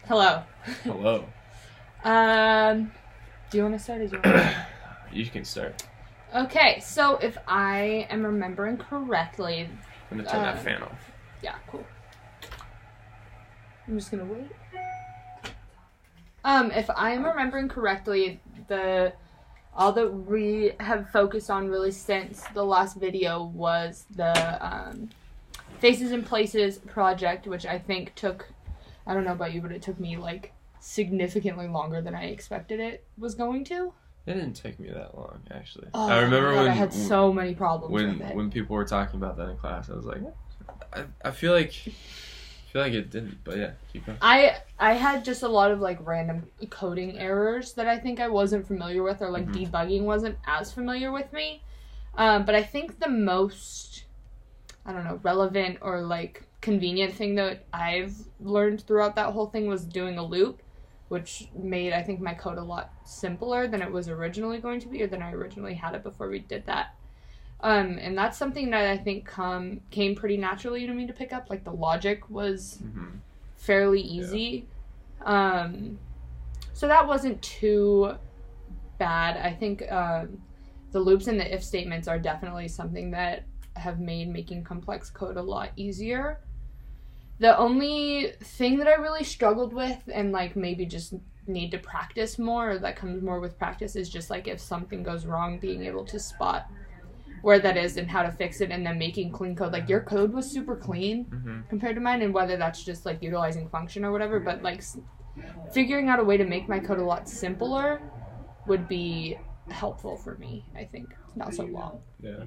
Hello. Hello. Do you want to start or do you want to You can start. Okay, so if I am remembering correctly... I'm gonna turn that fan off. Yeah, cool. I'm just gonna wait. If I am remembering correctly, all that we have focused on really since the last video was the Faces and Places project, which I think took, I don't know about you, but it took me like significantly longer than I expected it was going to. It didn't take me that long, actually. Oh, I remember when I had so many problems with it. When people were talking about that in class, I was like, I feel like it didn't, but yeah, keep going. I had just a lot of like random coding errors that I think I wasn't familiar with, or like debugging wasn't as familiar with me. But I think the most, I don't know, relevant or like convenient thing that I've learned throughout that whole thing was doing a loop, which made, I think, my code a lot simpler than it was originally going to be, or than I originally had it before we did that. And that's something that I think came pretty naturally to me to pick up. Like, the logic was fairly easy. Yeah. So that wasn't too bad. I think the loops and the if statements are definitely something that have made making complex code a lot easier. The only thing that I really struggled with, and like maybe just need to practice more, or that comes more with practice, is just like if something goes wrong, being able to spot where that is and how to fix it, and then making clean code. Like, your code was super clean compared to mine, and whether that's just like utilizing function or whatever, but like figuring out a way to make my code a lot simpler would be helpful for me, I think. Not so long. Yeah.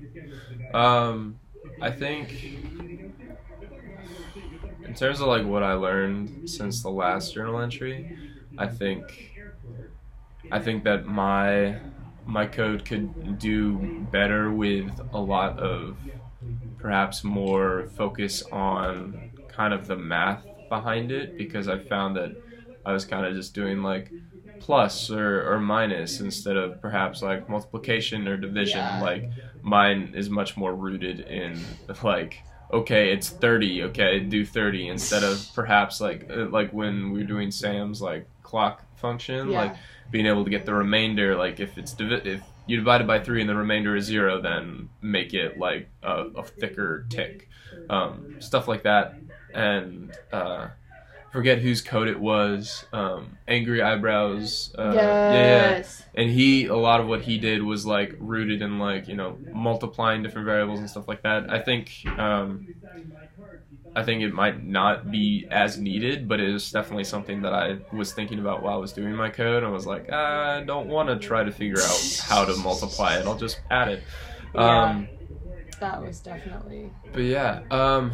I think in terms of like what I learned since the last journal entry, I think that my code could do better with a lot of perhaps more focus on kind of the math behind it, because I found that I was kind of just doing like plus or minus instead of perhaps like multiplication or division. Yeah. Like, mine is much more rooted in like, okay, it's 30, okay, do 30, instead of perhaps like when we were doing Sam's like clock function, like being able to get the remainder. Like, if you divide it by 3 and the remainder is 0, then make it like a thicker tick, stuff like that. And forget whose code it was. Angry Eyebrows. Yes. Yeah. And a lot of what he did was like rooted in like, multiplying different variables and stuff like that. I think it might not be as needed, but it is definitely something that I was thinking about while I was doing my code. I was like, I don't want to try to figure out how to multiply it. I'll just add it. Yeah, that was definitely. But yeah.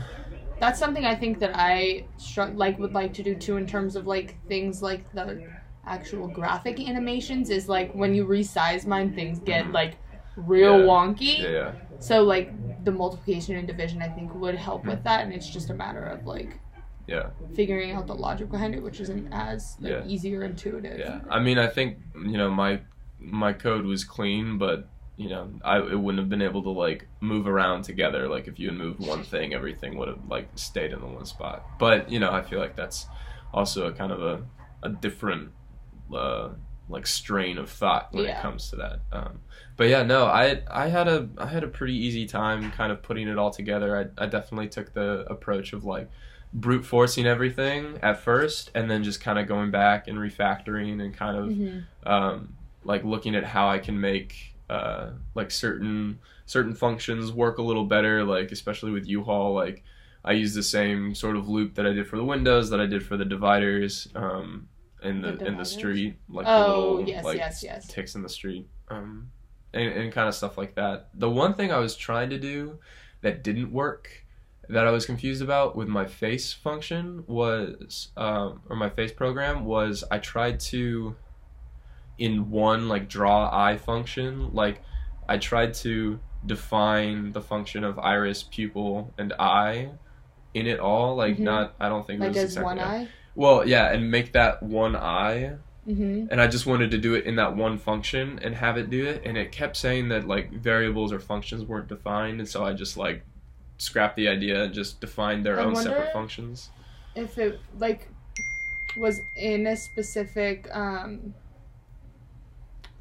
That's something I think that I would like to do too, in terms of like things like the actual graphic animations, is like when you resize mine, things get like real wonky. Yeah. So like the multiplication and division, I think, would help with that, and it's just a matter of like figuring out the logic behind it, which isn't as easy or intuitive. Yeah. I mean, I think my code was clean, but it wouldn't have been able to like move around together. Like, if you had moved one thing, everything would have like stayed in the one spot. But I feel like that's also a kind of a different like strain of thought when it comes to that. But yeah, no, I had a pretty easy time kind of putting it all together. I definitely took the approach of like brute forcing everything at first, and then just kind of going back and refactoring and kind of like looking at how I can make like certain functions work a little better, like especially with U-Haul. Like, I use the same sort of loop that I did for the windows that I did for the dividers in the street, like the little ticks in the street, and kind of stuff like that. The one thing I was trying to do that didn't work, that I was confused about with my face function was or my face program, was I tried to, in one like draw eye function, like I tried to define the function of iris, pupil, and eye in it all, like not, I don't think like it was as exactly one eye. Well, yeah, and make that one eye, and I just wanted to do it in that one function and have it do it, and it kept saying that like variables or functions weren't defined, and so I just like scrapped the idea and just defined their own separate functions. If it like was in a specific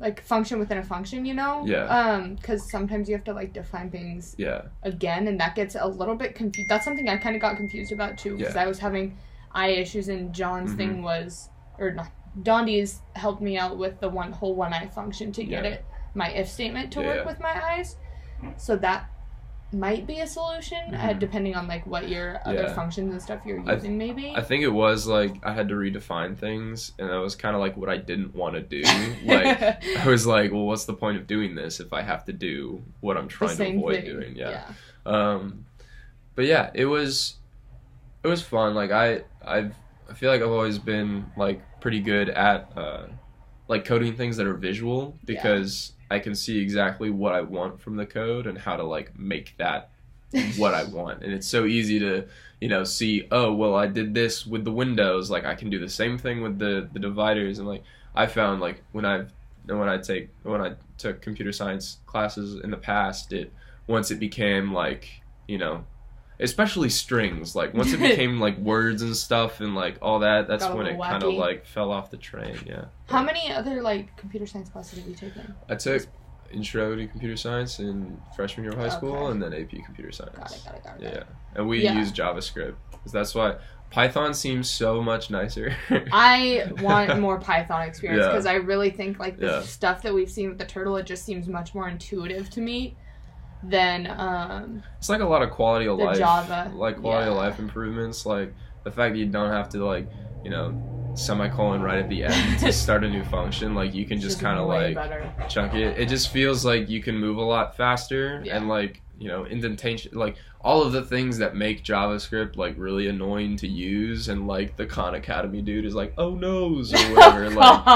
like function within a function, you know? Yeah. Because sometimes you have to like define things Yeah. again, and that gets a little bit confused. That's something I kind of got confused about too, because I was having eye issues, and John's thing was, or not, Dondi's helped me out with the whole one eye function to get my if statement to work with my eyes. So that might be a solution, depending on like what your other functions and stuff you're using. Maybe I think it was like I had to redefine things, and that was kind of like what I didn't want to do. Like I was like, well, what's the point of doing this if I have to do what I'm trying to avoid doing? But yeah, it was fun. Like I feel like I've always been like pretty good at like coding things that are visual, because I can see exactly what I want from the code and how to like make that what I want. And it's so easy to, you know, see, oh, well, I did this with the windows, like I can do the same thing with the dividers. And like I found like when I took computer science classes in the past, once it became like, you know, especially strings, like once it became like words and stuff and like all that, that's when it kind of like fell off the train. How many other like computer science classes have you taken? I took intro to computer science in freshman year of high school, and then AP computer science. Got it. And we use JavaScript, because that's why Python seems so much nicer. I want more Python experience, because I really think like the stuff that we've seen with the turtle, it just seems much more intuitive to me than it's like a lot of quality of life, Java. Like quality of life improvements, like the fact that you don't have to like, you know, semicolon right at the end to start a new function. Like you can just kind of like chunk it. It just feels like you can move a lot faster, and like, you know, indentation, like all of the things that make JavaScript like really annoying to use, and like the Khan Academy dude is like, oh no's or whatever. Like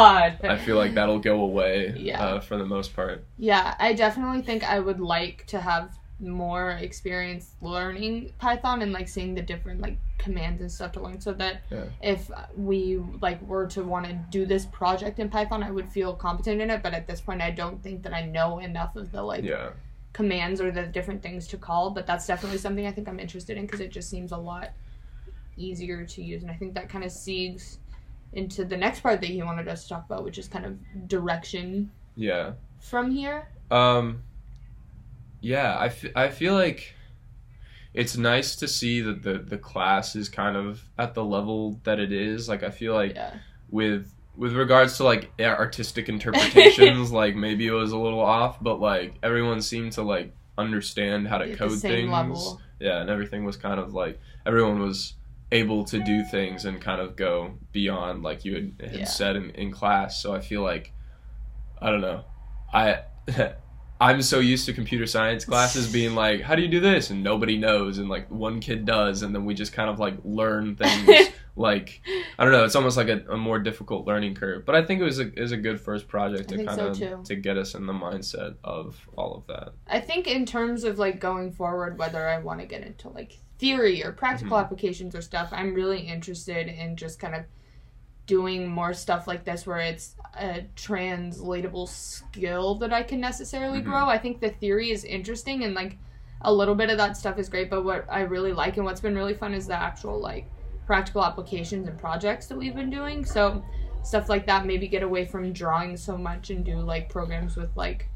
I feel like that'll go away for the most part. Yeah, I definitely think I would like to have more experience learning Python and like seeing the different like commands and stuff to learn, so that if we like were to want to do this project in Python, I would feel competent in it. But at this point, I don't think that I know enough of the like commands or the different things to call. But that's definitely something I think I'm interested in, because it just seems a lot easier to use. And I think that kind of segues into the next part that you wanted us to talk about, which is kind of direction from here. I feel like it's nice to see that the class is kind of at the level that it is. Like I feel like with regards to like artistic interpretations, like maybe it was a little off, but like everyone seemed to like understand how to code things. Level. Yeah, and everything was kind of like everyone was able to do things and kind of go beyond like you had said in class. So I feel like, I don't know, I'm so used to computer science classes being like, how do you do this? And nobody knows, and like one kid does, and then we just kind of like learn things. Like, I don't know, it's almost like a more difficult learning curve. But I think it was a good first project to kind of to get us in the mindset of all of that. I think in terms of like going forward, whether I want to get into like theory or practical applications or stuff, I'm really interested in just kind of doing more stuff like this where it's a translatable skill that I can necessarily grow. I think the theory is interesting, and like a little bit of that stuff is great, but what I really like and what's been really fun is the actual like practical applications and projects that we've been doing. So stuff like that, maybe get away from drawing so much and do like programs with like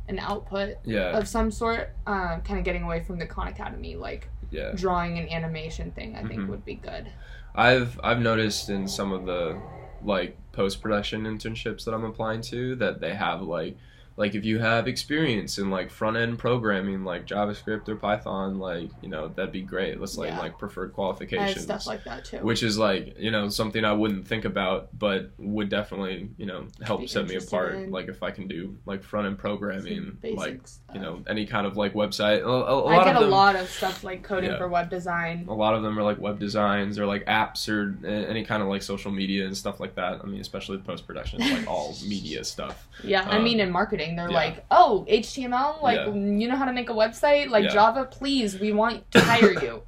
an output of some sort, kind of getting away from the Khan Academy like drawing and animation thing. I think would be good. I've noticed in some of the like post-production internships that I'm applying to that they have like if you have experience in like front-end programming like JavaScript or Python, like, you know, that'd be great. Let's like preferred qualifications. I have stuff like that too. Which is like, you know, something I wouldn't think about, but would definitely, you know, help set me apart. Like if I can do like front-end programming, like stuff. You know, any kind of like website. I get a lot of stuff like coding for web design. A lot of them are like web designs or like apps or any kind of like social media and stuff like that. I mean, especially post-production, it's like all media stuff. Yeah, I mean in marketing. They're like, oh, HTML, like, you know how to make a website? Like, Java, please, we want to hire you.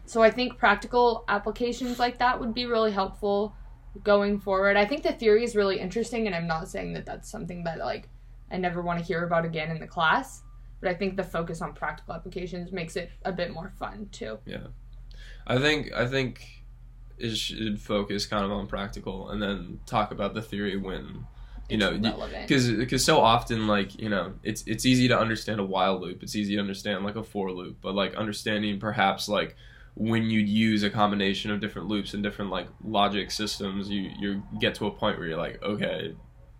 So I think practical applications like that would be really helpful going forward. I think the theory is really interesting, and I'm not saying that that's something that, like, I never want to hear about again in the class. But I think the focus on practical applications makes it a bit more fun, too. Yeah. I think it should focus kind of on practical and then talk about the theory when, you know, because so often, like, you know, it's easy to understand a while loop. It's easy to understand like a for loop, but like understanding perhaps like when you'd use a combination of different loops and different like logic systems, you get to a point where you're like, okay,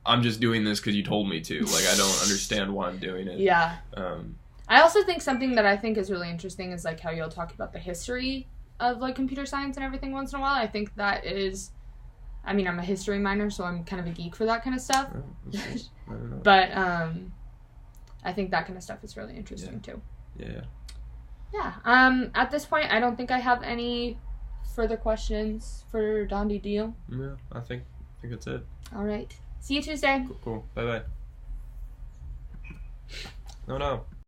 I'm just doing this because you told me to. Like, I don't understand why I'm doing it. Yeah. I also think something that I think is really interesting is like how you'll talk about the history of like computer science and everything once in a while. I think that is, I mean, I'm a history minor, so I'm kind of a geek for that kind of stuff. But I think that kind of stuff is really interesting too. Yeah. Yeah. At this point, I don't think I have any further questions for Dondi Deal. Yeah, I think that's it. All right. See you Tuesday. Cool. Bye bye. No.